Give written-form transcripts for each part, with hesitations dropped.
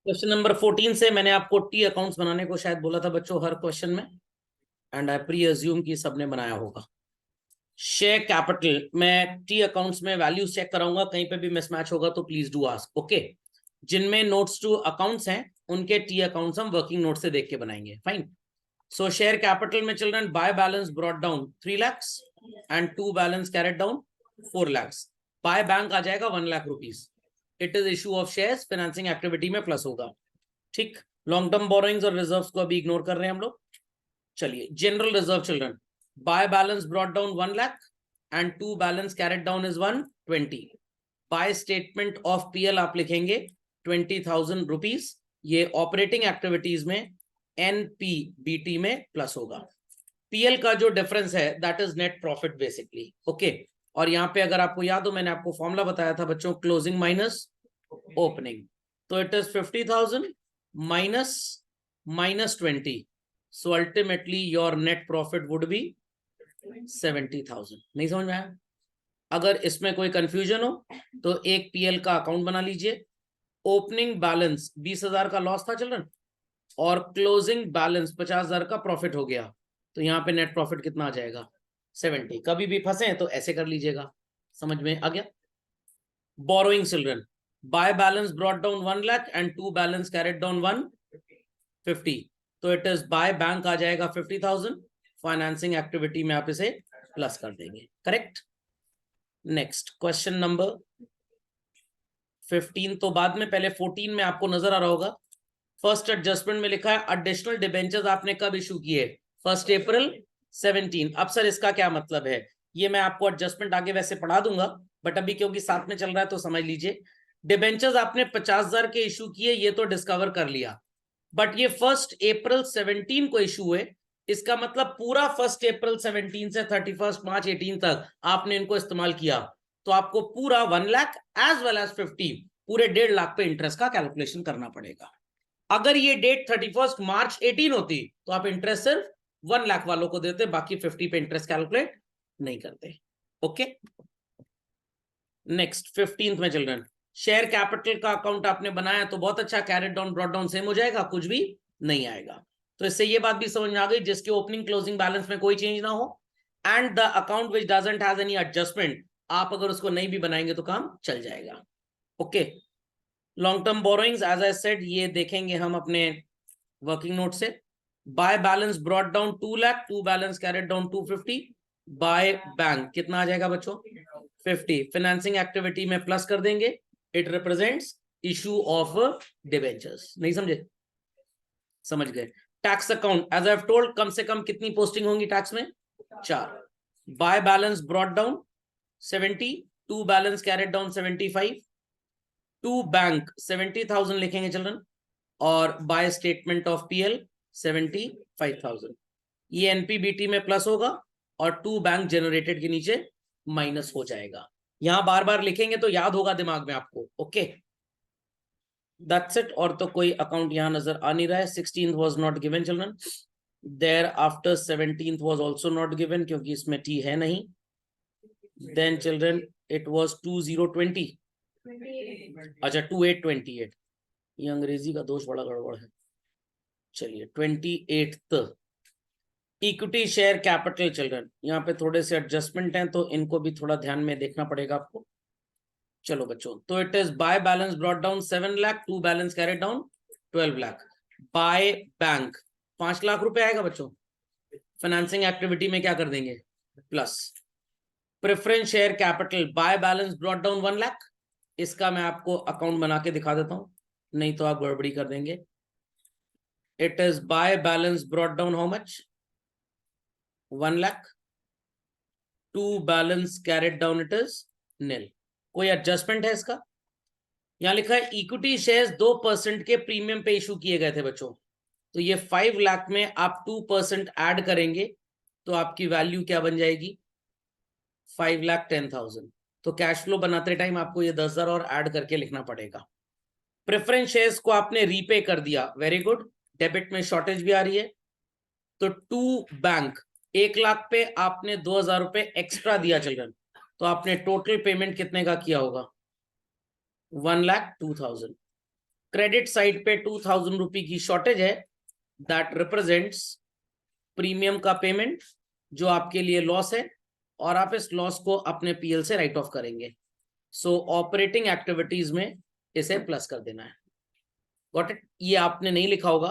Question number 14 से मैंने आपको टी अकाउंट्स बनाने को शायद बोला था बच्चों हर क्वेश्चन में, एंड आई प्री अज्यूम कि सबने बनाया होगा। शेयर कैपिटल, मैं टी अकाउंट्स में वैल्यूज चेक कराऊंगा, कहीं पे भी मिसमैच होगा तो प्लीज डू आस्क। ओके, जिनमें नोट्स टू अकाउंट्स हैं उनके टी अकाउंट्स हम वर्किंग नोट से देख के बनाएंगे। फाइन। सो शेयर कैपिटल में children, by balance brought down 3 lakhs and to balance carried down 4 lakhs। By bank आ जाएगा 1 lakh rupees. It is issue of shares, financing activity में plus होगा। ठीक। लॉन्ग टर्म बोरोइंग्स और reserves को अभी ignore कर रहे हैं हम लोग। चलिए, general reserve children, by balance brought down 1 lakh and to balance carried down is 120। By statement of PL आप लिखेंगे 20,000 रुपीज। ये ऑपरेटिंग एक्टिविटीज में एनपीबीटी में प्लस होगा। पीएल का जो डिफरेंस है that is net profit basically. Okay, और यहां पे अगर आपको याद हो मैंने आपको फॉर्मूला बताया था बच्चों, क्लोजिंग माइनस ओपनिंग। तो it is 50,000 minus 20, so ultimately your net profit would be 70,000। नहीं समझ में आया? अगर इसमें कोई कंफ्यूजन हो तो एक पीएल का अकाउंट बना लीजिए। ओपनिंग बैलेंस 20,000 का लॉस था चिल्ड्रन, और क्लोजिंग बैलेंस 50,000 का प्रॉफिट हो गया, तो यहाँ पे नेट प्रॉफिट कितना आ जाएगा? 70। कभी भी फंसे तो ऐसे कर लीजिएगा। समझ में आ गया? Borrowing children, by balance brought down 1 lakh and to balance carried down 150, तो इट इज बाय बैंक आ जाएगा 50,000। फाइनेंसिंग एक्टिविटी में आप इसे प्लस कर देंगे। करेक्ट। नेक्स्ट क्वेश्चन नंबर 15 तो बाद में, पहले 14 में आपको नजर आ रहा होगा। फर्स्ट एडजस्टमेंट में लिखा है एडिशनल डिबेंचर्स आपने कब इशू किए? 1 अप्रैल 17। अब सर इसका क्या मतलब है? ये मैं आपको एडजस्टमेंट आगे वैसे पढ़ा दूंगा, बट अभी क्योंकि साथ में चल रहा है तो समझ लीजिए। डिबेंचर्स आपने 50,000 के इशू किए, ये तो डिस्कवर कर लिया, बट ये 1 अप्रैल 17 को इशू हुए। इसका मतलब पूरा 1 अप्रैल 17 से 31 मार्च 18 तक आपने इनको इस्तेमाल किया, तो आपको पूरा 1 लाख एज वेल एज 50, पूरे 1.5 लाख पे इंटरेस्ट का कैलकुलेशन करना पड़ेगा। अगर ये डेट 31 मार्च 18 होती तो आप इंटरेस्ट सिर्फ 1 लाख वालों को देते, बाकी 50 पे इंटरेस्ट कैलकुलेट नहीं करते। ओके, नेक्स्ट 15th में चिल्ड्रन, शेयर कैपिटल का अकाउंट आपने बनाया तो बहुत अच्छा, carried down brought down same हो जाएगा, कुछ भी नहीं आएगा। तो इससे ये बात भी समझ में आ गई, जिसके ओपनिंग क्लोजिंग बैलेंस में कोई चेंज ना हो and the account which doesn't has any adjustment, आप अगर उसको नहीं भी बनाएंगे तो काम चल जाएगा। Okay, long term borrowings as I said ये देखेंगे हम अपने वर्किंग नोट से। By balance brought down 2 lakh, to balance carried down 250। By bank कितना आ जाएगा बच्चों? 50। फाइनेंसिंग एक्टिविटी में प्लस कर देंगे, it represents issue of debentures. नहीं समझे? समझ गए। Tax account as I have told, कम से कम कितनी पोस्टिंग होंगी टैक्स में? 4। By balance brought down 70, to balance carried down 75, to bank 70,000 लिखेंगे चिल्ड्रन, और बाय स्टेटमेंट ऑफ पीएल 75,000। ये एनपीबीटी में प्लस होगा और टू बैंक जनरेटेड के नीचे माइनस हो जाएगा। यहां बार बार लिखेंगे तो याद होगा दिमाग में आपको। Okay, that's it. और तो कोई अकाउंट यहां नजर आ नहीं रहा है। 16th was not given children, thereafter 17th was also not given क्योंकि इसमें टी है नहीं। देन चिल्ड्रन इट वाज 2020, अच्छा 2828, ये अंग्रेजी का दोष बड़ा गड़बड़ है। चलिए 28th equity share capital children, यहाँ पे थोड़े से एडजस्टमेंट हैं तो इनको भी थोड़ा ध्यान में देखना पड़ेगा आपको। चलो बच्चों, तो it is by balance brought down 7 lakh, to balance carried down 12 lakh. By bank 5 lakh रुपए आएगा बच्चों। फाइनेंसिंग एक्टिविटी में क्या कर देंगे? Plus. Preference share capital by balance brought down 1 lakh, इसका मैं आपको अकाउंट बना के दिखा देता हूं, नहीं तो आप गड़बड़ी कर देंगे। It is by balance brought down how much? 1 lakh, to balance carried down it is nil. कोई एडजस्टमेंट है इसका? यहां लिखा है इक्विटी शेयर्स 2% के प्रीमियम पे इशू किए गए थे बच्चों, तो ये 5 लाख में आप 2% ऐड करेंगे तो आपकी वैल्यू क्या बन जाएगी? 5,10,000। तो कैश फ्लो बनाते टाइम आपको ये 10,000 और ऐड करके लिखना पड़ेगा। प्रेफरेंस शेयर्स को आपने रीपे कर दिया, वेरी गुड। डेबिट में शॉर्टेज भी आ रही है, तो टू बैंक 1 लाख पे आपने 2,000 रुपए एक्स्ट्रा दिया चिल्ड्रन, तो आपने टोटल पेमेंट कितने का किया होगा? 1,02,000। क्रेडिट साइड पे 2000 रुपी की शॉर्टेज है, दैट रिप्रेजेंट्स प्रीमियम का पेमेंट जो आपके लिए लॉस है, और आप इस लॉस को अपने पीएल से राइट ऑफ करेंगे। सो ऑपरेटिंग एक्टिविटीज में इसे प्लस कर देना है। Got it? ये आपने नहीं लिखा होगा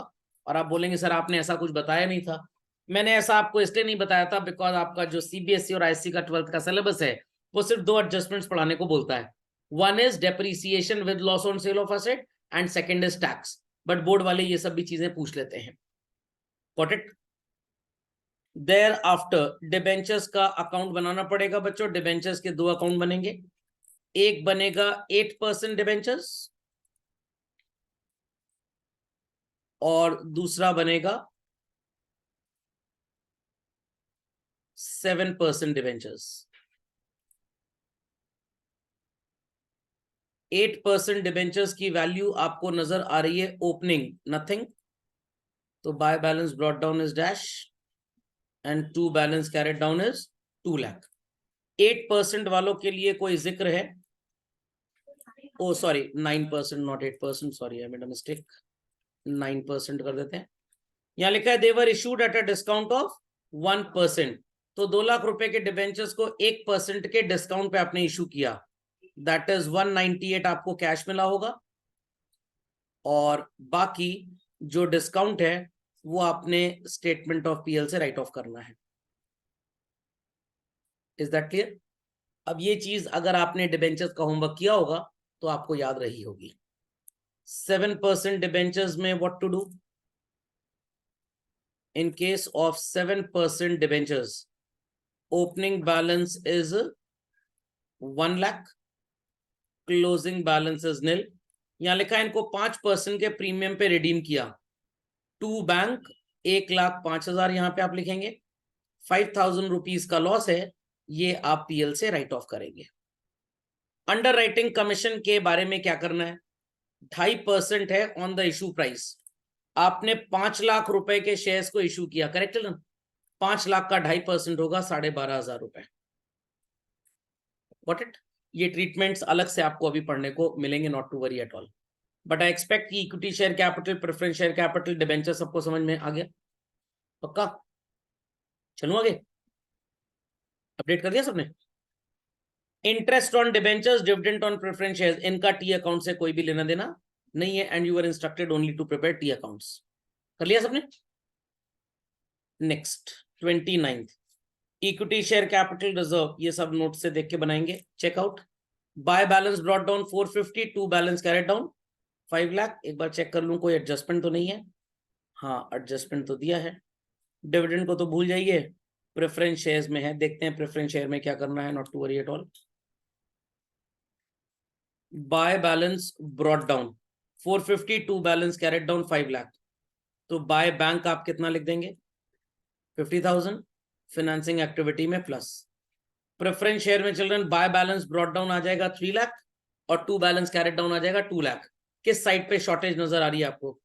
और आप बोलेंगे सर आपने ऐसा कुछ बताया नहीं था। मैंने ऐसा आपको इसलिए नहीं बताया था बिकॉज आपका जो सीबीएसई और आईएससी का 12th का सिलेबस है वो सिर्फ 2 एडजस्टमेंट्स पढ़ाने को बोलता है। One is depreciation with loss on sale of asset and second is tax, but board वाले ये सब भी चीजें पूछ लेते हैं। Got it? Thereafter debentures का अकाउंट बनाना पड़ेगा बच्चों। डिबेंचर्स के 2 अकाउंट बनेंगे, एक बनेगा 8% डिबेंचर्स और दूसरा बनेगा 7% डिबेंचर्स। 8% डिबेंचर्स की वैल्यू आपको नजर आ रही है ओपनिंग नथिंग, तो by balance brought down is dash and to balance carried down is 2 lakh. 8% वालों के लिए कोई जिक्र है? Oh sorry 9%, not 8%, sorry I made a mistake, 9% कर देते हैं। यहां लिखा है they were issued at a discount of 1%, तो 2 लाख रुपए के डिबेंचर्स को 1% के डिस्काउंट पे आपने इशू किया, दैट इज 198 आपको कैश मिला होगा, और बाकी जो डिस्काउंट है वो आपने स्टेटमेंट ऑफ पीएल से राइट ऑफ करना है। Is that clear? अब ये चीज अगर आपने डिबेंचर्स का होमवर्क किया होगा तो आपको याद रही होगी। 7% डिबेंचर्स में what to do? In case of 7% debentures, opening balance is 1 lakh, closing balance is nil। यहां लिखा है इनको 5% के प्रीमियम पे रिडीम किया, टू बैंक 1,05,000 यहां पे आप लिखेंगे, 5,000 रुपीज का लॉस है, ये आप पीएल से राइट ऑफ करेंगे। अंडर राइटिंग कमीशन के बारे में क्या करना है? 2.5% है ऑन द इशू प्राइस। आपने 5 लाख रुपए के शेयर्स को इशू किया, करेक्ट है ना? 5 लाख का 2.5% होगा 12,500 रुपए। Got it? ये ट्रीटमेंट्स अलग से आपको अभी पढ़ने को मिलेंगे, not to worry at all, but I expect कि equity share capital, preference share capital, debenture सबको समझ में आ गया। पक्का? चलो आगे, अपडेट कर दिया सबने? Interest on debentures, dividend on preference shares, इनका टी अकाउंट से कोई भी लेना देना नहीं है, and you are instructed only to prepare T accounts. कर लिया सबने? Next 29th, equity share capital reserve, ये सब नोट से देख के बनाएंगे। Check out, by balance brought down 450, to balance carried down 5 lakh. एक बार चेक कर लूं कोई एडजस्टमेंट तो नहीं है। हाँ एडजस्टमेंट तो दिया है। डिविडेंड को तो भूल जाइए, प्रेफरेंस शेयर्स में है, देखते हैं प्रेफरेंस शेयर में क्या करना है, not to worry at all. By balance brought down 450, to balance carried down 5 lakh, तो बाय बैंक आप कितना लिख देंगे? 50,000, फाइनेंसिंग एक्टिविटी में प्लस। प्रेफरेंस शेयर में children by balance brought down आ जाएगा 3 लाख और टू बैलेंस कैरेट डाउन आ जाएगा 2 लाख। किस साइड पे शॉर्टेज नजर आ रही है आपको?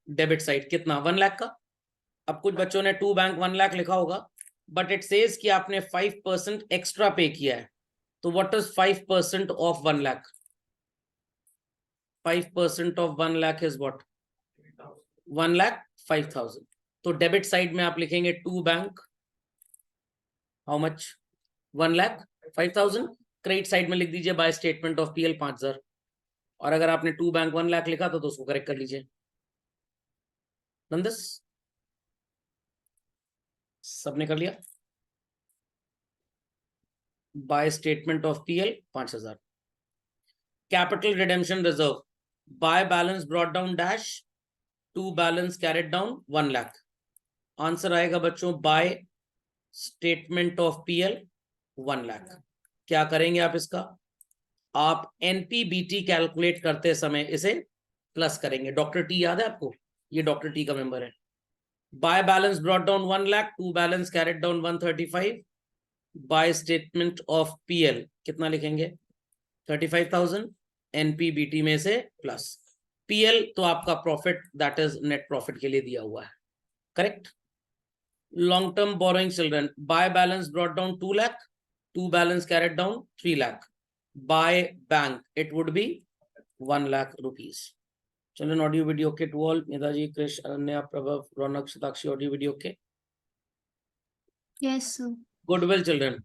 Debit side. कितना? 1 लाख का। अब कुछ बच्चों ने टू बैंक 1 लाख लिखा होगा, बट इट सेज कि आपने 5% एक्स्ट्रा पे किया है, तो what is 5% of 1 lakh? 5% of 1 lakh is what? 1,05,000। तो डेबिट साइड में आप लिखेंगे to bank how much? 1,05,000। Credit side में लिख दीजिए बाय स्टेटमेंट ऑफ पीएल 5,000, और अगर आपने टू बैंक 1 लाख लिखा तो उसको करेक्ट कर लीजिए। नंदस सबने कर लिया? By statement of PL 5,000। Capital redemption reserve, by balance brought down dash, to balance carried down 1 lakh. Answer आएगा बच्चों by statement of PL 1 lakh. क्या करेंगे आप इसका? आप एनपीबीटी कैलकुलेट करते समय इसे प्लस करेंगे। डॉक्टर टी याद है आपको? ये डॉक्टर टी का मेंबर है। By balance brought down 1 lakh, to balance carried down 135, by statement of PL कितना लिखेंगे? 35,000, एनपीबीटी में से प्लस। पीएल तो आपका profit, that is net profit के लिए दिया हुआ है, correct? Long term borrowing children, by balance brought down 2 lakh, to balance carried down 3 lakh, by bank it would be 1 lakh rupees. चलो ऑडियो वीडियो के to all, Medhaji, Krish, Ananya, Prabhav, Raunak, Shatakshi, audio video के? Yes, sir. Goodwill children.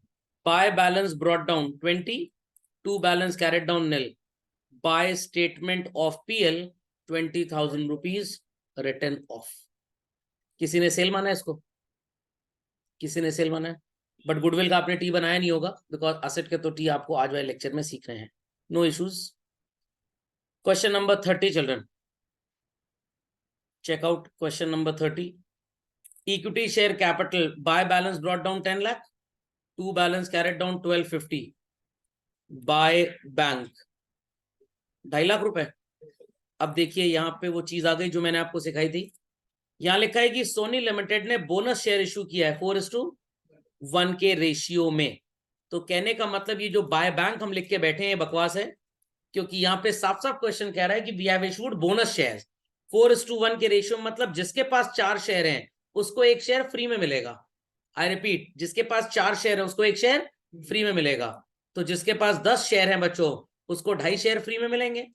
Buy balance brought down 20, to balance carried down nil. Buy statement of PL 20,000 rupees written off. किसी ने cell माना है इसको? किसी ने सेल माना है? बट गुडविल का आपने टी बनाया नहीं होगा, बिकॉज असेट के तो टी आपको आज वाले लेक्चर में सीख रहे हैं। No issues. Question number 30 children, check out question number 30। Equity share capital by balance brought down 10 lakh, to balance carried down 1250, by bank 2.5 lakh रुपए। अब देखिए यहां पे वो चीज आ गई जो मैंने आपको सिखाई थी। यहां लिखा है कि सोनी लिमिटेड ने बोनस शेयर इशू किया है 4:1 के रेशियो में। तो कहने का मतलब ये जो बाय बैंक हम लिख के बैठे हैं बकवास है, क्योंकि यहाँ पे साफ साफ क्वेश्चन कह रहा है कि we have issued bonus share 4:1 के रेशियो, मतलब जिसके पास 4 शेयर हैं उसको 1 शेयर फ्री में मिलेगा। आई रिपीट, जिसके पास 4 शेयर है उसको 1 शेयर फ्री में मिलेगा। तो जिसके पास 10 शेयर हैं बच्चों उसको 2.5 शेयर फ्री में मिलेंगे।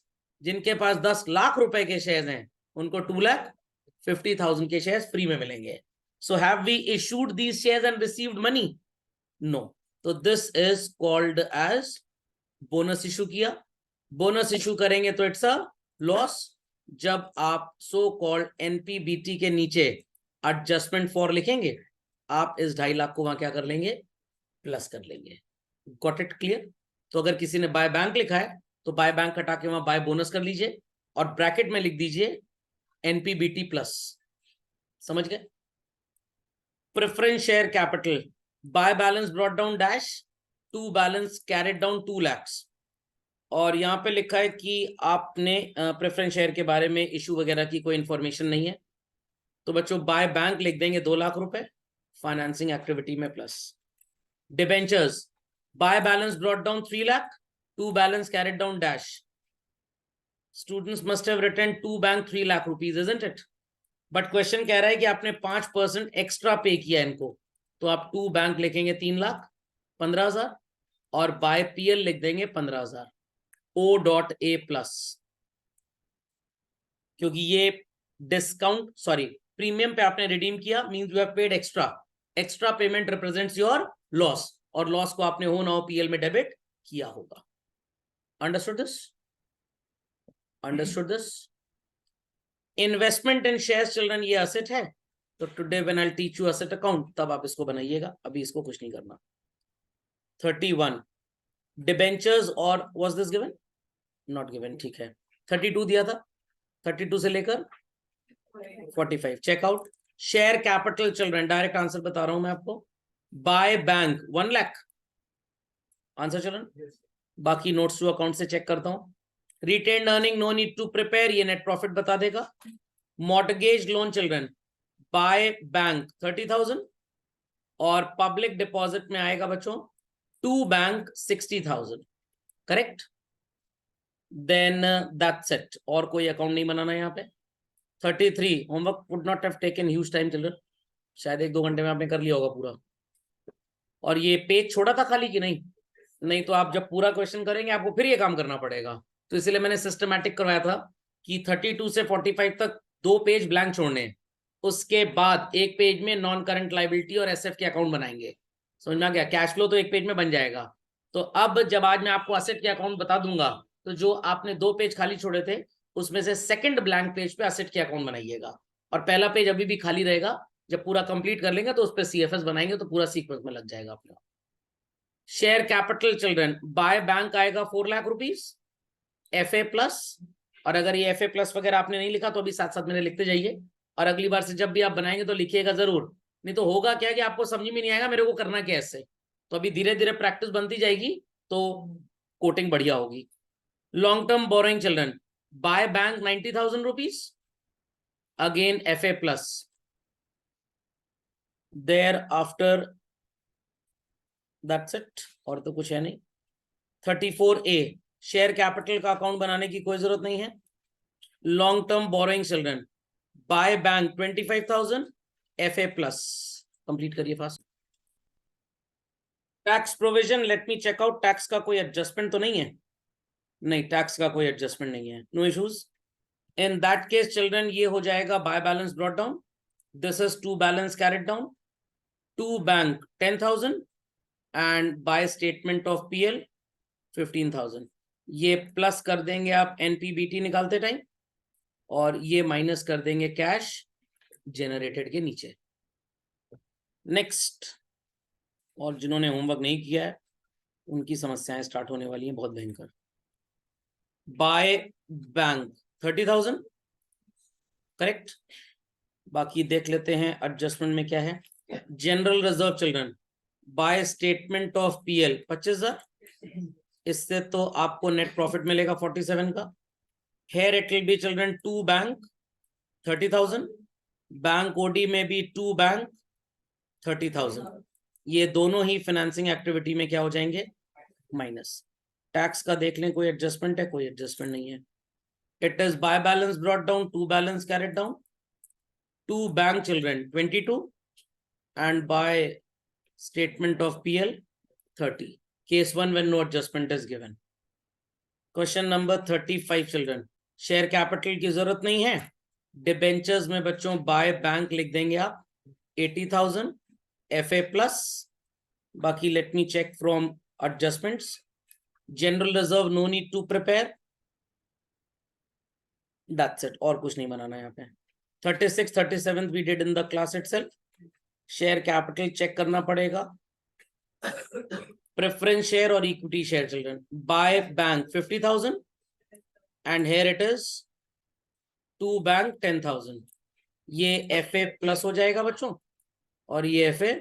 जिनके पास 10 लाख रुपए के शेयर हैं उनको 2,50,000 के शेयर फ्री में मिलेंगे। So have we issued these shares and received money? No. तो this is called as bonus issue किया। बोनस इशू करेंगे तो इट्स अ लॉस। जब आप सो कॉल्ड एनपीबीटी के नीचे एडजस्टमेंट फॉर लिखेंगे, आप इस 2.5 लाख को वहां क्या कर लेंगे? प्लस कर लेंगे। Got it clear? तो अगर किसी ने बाय बैंक लिखा है तो बाय बैंक हटा के वहां बाय बोनस कर लीजिए और ब्रैकेट में लिख दीजिए एनपीबीटी प्लस। समझ गए? Preference share capital by balance brought down dash, to balance carried down 2 lakh. और यहां पे लिखा है कि आपने प्रेफरेंस शेयर के बारे में इशू वगैरह की कोई इंफॉर्मेशन नहीं है, तो बच्चों बाय बैंक लिख देंगे 2 लाख रुपए फाइनेंसिंग एक्टिविटी में plus. Debentures by balance brought down 3 lakh, to balance carried down dash. Students must have return to bank 3 lakh rupees, isn't it? But question कह रहा है कि आपने 5% एक्स्ट्रा पे किया इनको, तो आप टू बैंक लिखेंगे 3,15,000 और बाय पीएल लिख देंगे 15,000। O.A प्लस, क्योंकि ये डिस्काउंट सॉरी प्रीमियम पे आपने रिडीम किया, means you have paid extra. Extra payment represents your loss, और लॉस को आपने हो ना हो पीएल में डेबिट किया होगा। Understood this? Understood this? Investment in shares children ये असेट है, तो today when I teach you asset account तब आप इसको बनाइएगा, अभी इसको कुछ नहीं करना। 31 डिबेंचर्स और was this given? Not given, ठीक है। 32 दिया था, 32 से लेकर 45 check out. Share capital children, direct answer बता रहा हूं मैं आपको। By bank 1 lakh answer children. बाकी नोट्स टू अकाउंट से चेक करता हूं। Retained earning no need to prepare, ये नेट प्रॉफिट बता देगा। Mortgage loan children by bank 30,000 और पब्लिक डिपॉजिट में आएगा बच्चों to bank 60,000, correct? Then that's it, और कोई अकाउंट नहीं बनाना यहाँ पे। 33 homework would not have taken huge time children, शायद 1-2 घंटे में आपने कर लिया होगा पूरा। और ये पेज छोड़ा था खाली कि नहीं? नहीं तो आप जब पूरा क्वेश्चन करेंगे आपको फिर ये काम करना पड़ेगा, तो इसलिए मैंने सिस्टमैटिक करवाया था कि 32 से 45 तक 2 पेज ब्लैंक छोड़ने हैं, उसके बाद एक पेज में नॉन करंट लाइबिलिटी और एसएफ के अकाउंट बनाएंगे। समझ में आ गया? कैश फ्लो तो एक पेज में बन जाएगा। तो अब जब आज मैं आपको एसेट के अकाउंट बता दूंगा, तो जो आपने 2 पेज खाली छोड़े थे उसमें से सेकंड ब्लैंक पेज पे एसेट के अकाउंट बनाइएगा, और पहला पेज अभी भी खाली रहेगा। जब पूरा कंप्लीट कर लेंगे तो उस पर सीएफएस बनाएंगे, तो पूरा सीक्वेंस में लग जाएगा अपना। Share capital children by bank आएगा 4 लाख रुपीज एफए प्लस, और अगर ये एफए प्लस वगैरह आपने नहीं लिखा तो अभी साथ साथ मेरे लिखते जाइए, और अगली बार से जब भी आप बनाएंगे तो लिखिएगा जरूर, नहीं तो होगा क्या कि आपको समझ में नहीं आएगा मेरे को करना क्या इससे। तो अभी धीरे धीरे प्रैक्टिस बनती जाएगी तो कोटिंग बढ़िया होगी। Long term borrowing children by bank 90,000 rupees, again FA plus. Thereafter that's it, और तो कुछ है नहीं। 34A शेयर कैपिटल का अकाउंट बनाने की कोई जरूरत नहीं है। Long term borrowing children by bank 25,000 FA plus, complete करिए fast. Tax provision let me check out, tax का कोई एडजस्टमेंट तो नहीं है? नहीं, टैक्स का कोई एडजस्टमेंट नहीं है, no issues. In that case children ये हो जाएगा by balance brought down, this is to balance carried down, to bank 10,000 and by statement of PL 15,000। ये प्लस कर देंगे आप एनपीबीटी निकालते टाइम, और ये माइनस कर देंगे कैश जनरेटेड के नीचे। नेक्स्ट, और जिन्होंने होमवर्क नहीं किया है उनकी समस्याएं स्टार्ट होने वाली हैं बहुत भयंकर। By bank 30,000, correct. बाकी देख लेते हैं एडजस्टमेंट में क्या है। General reserve children by statement of PL 25,000, इससे तो आपको नेट प्रॉफिट मिलेगा 47 का। Here it will be children to bank 30,000, bank OD में भी टू बैंक 30,000। ये दोनों ही फाइनेंसिंग एक्टिविटी में क्या हो जाएंगे, माइनस। टैक्स का देख लें, कोई एडजस्टमेंट है, कोई एडजस्टमेंट नहीं है। It is by balance brought down, to balance carried down, to bank children 22 and by statement of PL 30. Case 1 when no adjustment is given. Question number 35 children. Share capital की जरूरत नहीं है, debentures में बच्चों by bank लिख देंगे आप 80,000 FA plus. बाकी let me check from adjustments. General reserve no need to prepare, that's it, और कुछ नहीं बनाना यहाँ पे। 36 37 we did in the class itself. Share capital check करना पड़ेगा, प्रेफरेंस शेयर और equity share children. By bank 50,000 and here it is to bank 10,000। ये एफए प्लस हो जाएगा बच्चों, और ये एफए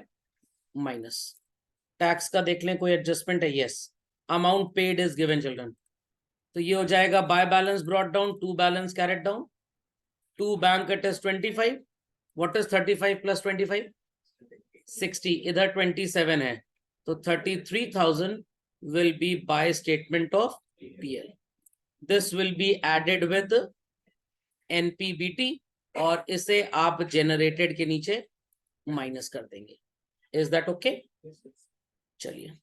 माइनस। टैक्स का देख लें, कोई एडजस्टमेंट है, yes. Amount paid is given children, तो ये हो जाएगा by balance brought down, to balance carried down, to bank it is 25। What is 35 plus 25? 60, इधर 27 है, तो 33,000 will be by statement of PL. This will be added with NPBT और इसे आप generated के नीचे माइनस कर देंगे। Is that okay? चलिए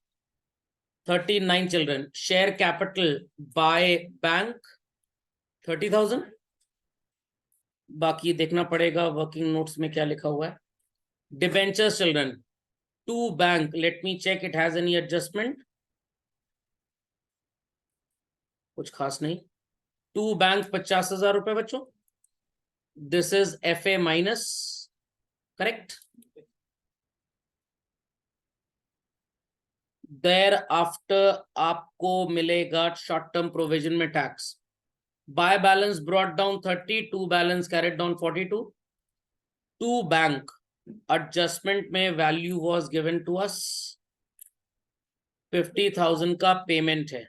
39 children, share capital by bank 30,000। बाकी देखना पड़ेगा वर्किंग नोट्स में क्या लिखा हुआ है। Debentures children, to bank, let me check it has any adjustment, कुछ खास नहीं। टू बैंक 50,000 रुपए बच्चों, this is FA minus, correct. Thereafter आपको मिलेगा शॉर्ट टर्म प्रोविजन में tax. By balance brought down 30, to balance carried down 42। To bank adjustment में value was given to us 50,000 का पेमेंट है।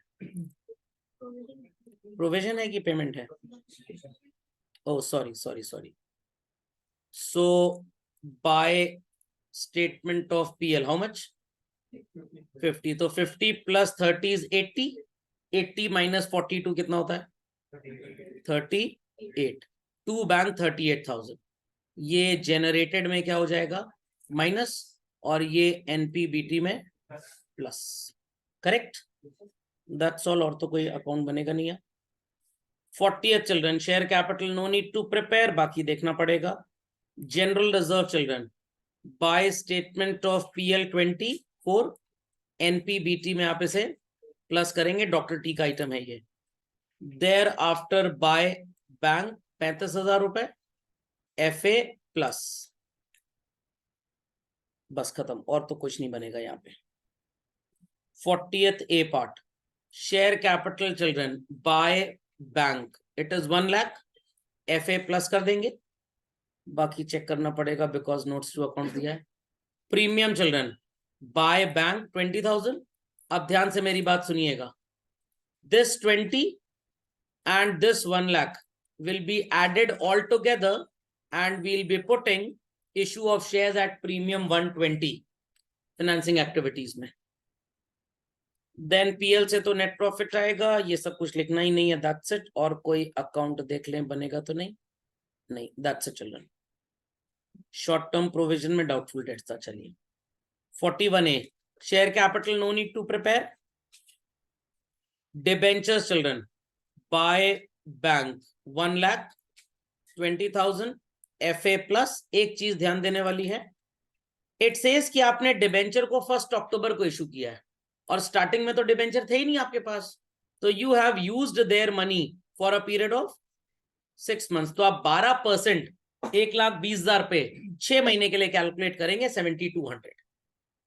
प्रोविजन है कि पेमेंट है? Oh, sorry. So by statement of PL, how much? 50. तो 50 plus 30 is 80. 80 minus 42 कितना होता है? 38. To bank 38,000। ये जनरेटेड में क्या हो जाएगा? माइनस, और ये एनपीबीटी में प्लस, करेक्ट। दैट्स ऑल, और तो कोई अकाउंट बनेगा नहीं है। 40th children, share capital no need to prepare, बाकी देखना पड़ेगा। General reserve children by statement of PL 24, NPBT में आप इसे प्लस करेंगे, डॉक्टर टी का आइटम है ये। देयर आफ्टर बाय बैंक 35,000 रुपए, FA प्लस, बस खत्म, और तो कुछ नहीं बनेगा यहाँ पे। 40th A part, share capital children by bank it is 1 lakh, FA plus कर देंगे, बाकी चेक करना पड़ेगा बिकॉज नोट्स टू अकाउंट दिया है। Premium children by bank 20,000। अब ध्यान से मेरी बात सुनिएगा, this 20 and this 1 lakh will be added all together and we'll be putting issue of shares at premium 120 financing activities में। देन PL से तो नेट प्रॉफिट आएगा, ये सब कुछ लिखना ही नहीं है, दैट्स इट। और कोई अकाउंट देख लें, बनेगा तो नहीं, that's it children. Short term provision में डाउटफुल डेट्स था। चलिए 41A, share capital no need to prepare, debentures children by bank 1,20,000 FA plus. एक चीज ध्यान देने वाली है, इट सेज कि आपने डिबेंचर को 1 अक्टूबर को इशू किया है और स्टार्टिंग में तो डिबेंचर थे ही नहीं आपके पास, तो you have used their money for a period of 6 months. तो आप 12% 1,20,000 पे 6 महीने के लिए कैलकुलेट करेंगे 7,200।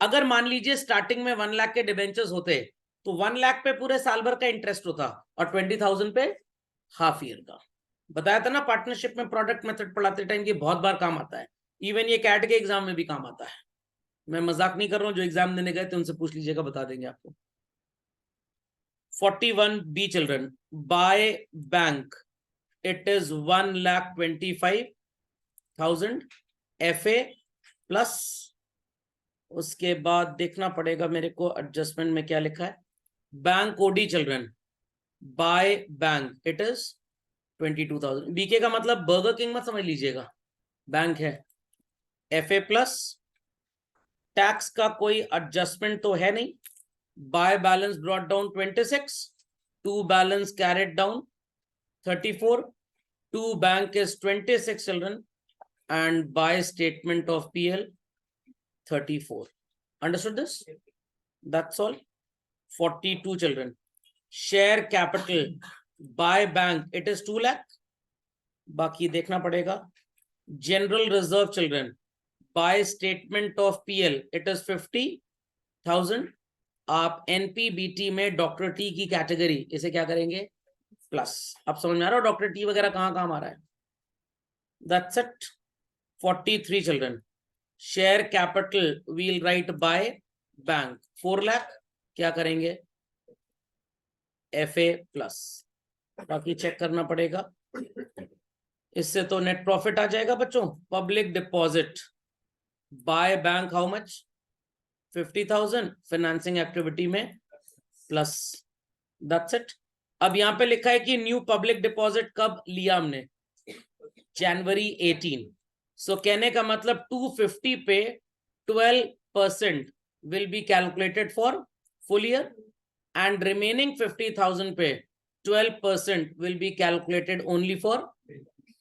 अगर मान लीजिए स्टार्टिंग में 1 लाख के डिबेंचर्स होते तो 1 लाख पे पूरे साल भर का इंटरेस्ट होता और 20,000 पे हाफ ईयर का। बताया था ना पार्टनरशिप में प्रोडक्ट मेथड पढ़ाते टाइम की बहुत बार काम आता है, इवन ये कैट के एग्जाम में भी काम आता है। मैं मजाक नहीं कर रहा हूं, जो एग्जाम देने गए थे उनसे पूछ लीजिएगा, बता देंगे आपको। 41B children by bank it is 1,25,000 FA plus. उसके बाद देखना पड़ेगा मेरे को एडजस्टमेंट में क्या लिखा है। Bank OD children by bank it is 22,000। BK का मतलब बर्गर किंग मत समझ लीजिएगा, बैंक है। FA प्लस, टैक्स का कोई एडजस्टमेंट तो है नहीं। By balance brought down 26, to balance carried down 34, to bank is 26 children and by statement of PL 34। Understood this? That's all. 42 children. Share capital by bank it is 2 lakh. बाकी देखना पड़ेगा। General reserve children by statement of PL it is 50,000। आप NPBT में doctor T की category इसे क्या करेंगे plus. अब समझ में आ रहा हो डॉक्टर टी वगैरह कहां काम आ रहा है। That's it. 43 children. Share capital will write by bank 4 lakh, क्या करेंगे FA प्लस। बाकी चेक करना पड़ेगा। इससे तो नेट प्रॉफिट आ जाएगा बच्चों। Public deposit by bank how much 50,000 financing activity में प्लस। That's it. अब यहां पे लिखा है कि न्यू पब्लिक डिपॉजिट कब लिया हमने, जनवरी 18। सो कहने का मतलब 250 पे 12% will be calculated for full year and remaining 50,000 पे 12% will be calculated only for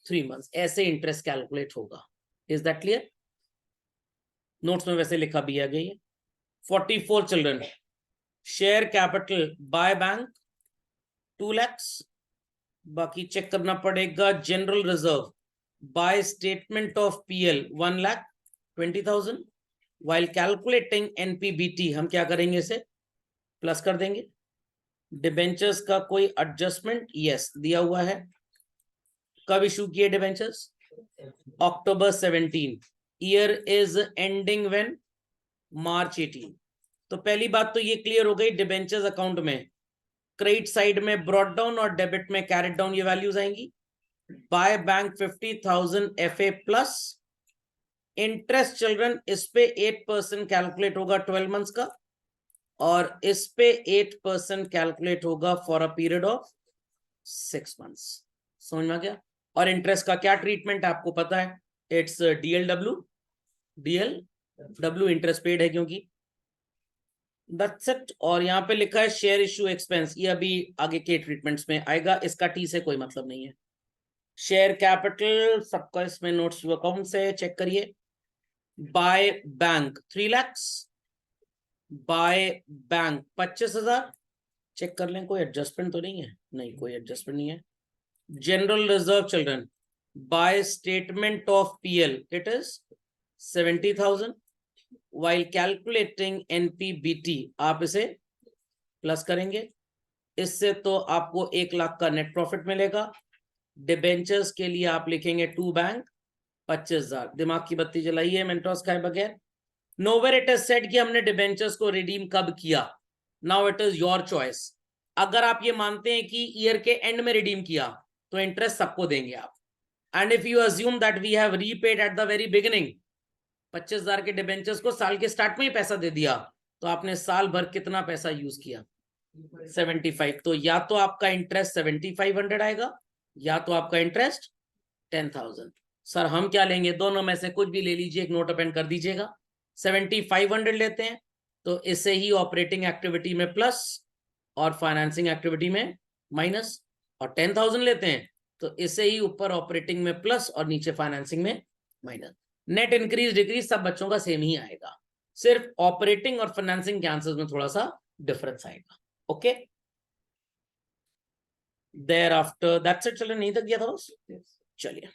3 months. ऐसे इंटरेस्ट कैलकुलेट होगा। Is that clear? नोट्स में वैसे लिखा भी आ गई है। 44 children share capital by bank 2 lakhs। बाकी चेक करना पड़ेगा। General reserve by statement of PL 1,20,000। while calculating NPBT हम क्या करेंगे, इसे प्लस कर देंगे। डिबेंचर्स का कोई एडजस्टमेंट यस दिया हुआ है। कब इशू किए debentures, October 17। Year is ending when, March 18। तो पहली बात तो ये क्लियर हो गई, डिबेंचर्स अकाउंट में क्रेडिट साइड में ब्रॉट डाउन और डेबिट में कैरेट डाउन ये वैल्यूज आएंगी। Bye bank 50,000 FA plus. Interest children इस पे 8% कैलकुलेट होगा 12 मंथ्स का और इस पे 8% कैलकुलेट होगा for a period of 6 months. समझ में आ गया? और इंटरेस्ट का क्या ट्रीटमेंट है आपको पता है, इट्स DLW इंटरेस्ट पेड है क्योंकि। That's it. और यहाँ पे लिखा है शेयर इश्यू एक्सपेंस, ये अभी आगे के ट्रीटमेंट्स में आएगा, इसका टी से कोई मतलब नहीं है। शेयर कैपिटल सबका इसमें नोट्स अकाउंट से चेक करिए। By bank 3 lakhs, by bank 25,000। Check कर लें कोई एडजस्टमेंट तो नहीं है, नहीं कोई एडजस्टमेंट नहीं है। General reserve children by statement of PL it is 70,000। while calculating NPBT आप इसे प्लस करेंगे। इससे तो आपको 1 लाख का नेट प्रॉफिट मिलेगा। डिबेंचर्स के लिए आप लिखेंगे टू बैंक 25,000। दिमाग की बत्ती जलाइए मेंटोस खाए बगैर। नोवेयर इट इज सेड कि हमने डिबेंचर्स को रिडीम कब किया। Now it is your choice. अगर आप ये मानते हैं कि ईयर के एंड में रिडीम किया तो इंटरेस्ट सबको देंगे आप। And if you assume that we have repaid at the very beginning, 25,000 के डिबेंचर्स को साल के स्टार्ट में ही पैसा दे दिया, तो आपने साल भर कितना पैसा यूज किया 75। तो या तो आपका इंटरेस्ट 7,500 आएगा या तो आपका इंटरेस्ट 10,000। सर हम क्या लेंगे, दोनों में से कुछ भी ले लीजिए, एक नोट अपेंड कर दीजिएगा। 7,500 लेते हैं तो इसे ही ऑपरेटिंग एक्टिविटी में प्लस और फाइनेंसिंग एक्टिविटी में माइनस, और 10,000 लेते हैं तो इसे ही ऊपर ऑपरेटिंग में प्लस और नीचे फाइनेंसिंग में माइनस। नेट इंक्रीज डिक्रीज सब बच्चों का सेम ही आएगा, सिर्फ ऑपरेटिंग और फाइनेंसिंग के आंसर्स में थोड़ा सा डिफरेंस आएगा। Okay, thereafter that's it. चलिए नहीं तक गया था बस, चलिए